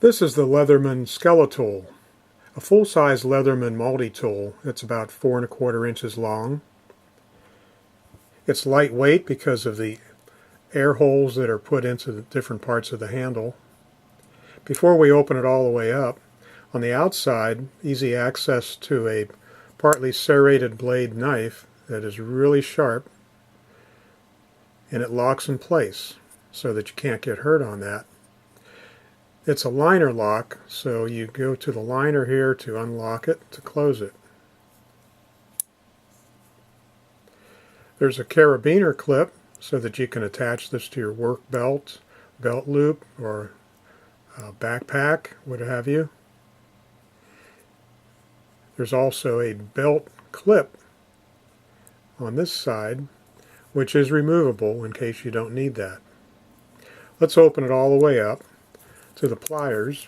This is the Leatherman-Skeletool, a full-size Leatherman multi-tool. It's about 4¼ inches long. It's lightweight because of the air holes that are put into the different parts of the handle. Before we open it all the way up, on the outside, easy access to a partly serrated blade knife that is really sharp, and it locks in place so that you can't get hurt on that. It's a liner lock, so you go to the liner here to unlock it, to close it. There's a carabiner clip so that you can attach this to your work belt, belt loop, or backpack, what have you. There's also a belt clip on this side, which is removable in case you don't need that. Let's open it all the way up to the pliers,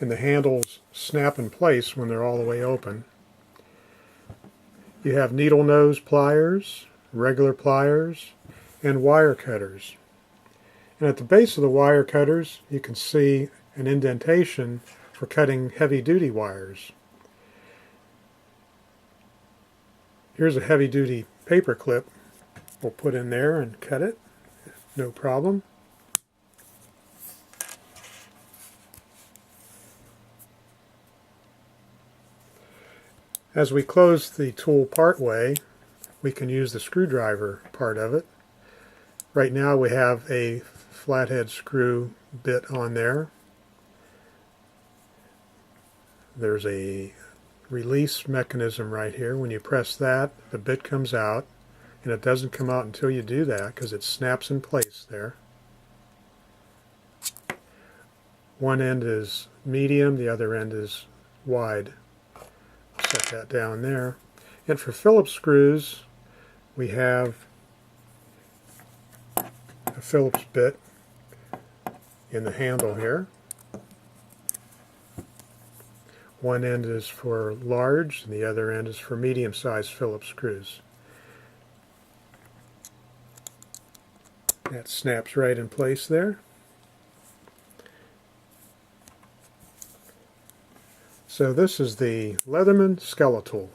and the handles snap in place when they're all the way open. You have needle nose pliers, regular pliers, and wire cutters. And at the base of the wire cutters you can see an indentation for cutting heavy-duty wires. Here's a heavy-duty paper clip we'll put in there and cut it, no problem. As we close the tool part way, we can use the screwdriver part of it. Right now we have a flathead screw bit on there. There's a release mechanism right here. When you press that, the bit comes out, and it doesn't come out until you do that because it snaps in place there. One end is medium, the other end is wide. Set that down there. And for Phillips screws, we have a Phillips bit in the handle here. One end is for large and the other end is for medium-sized Phillips screws. That snaps right in place there. So this is the Leatherman-Skeletool.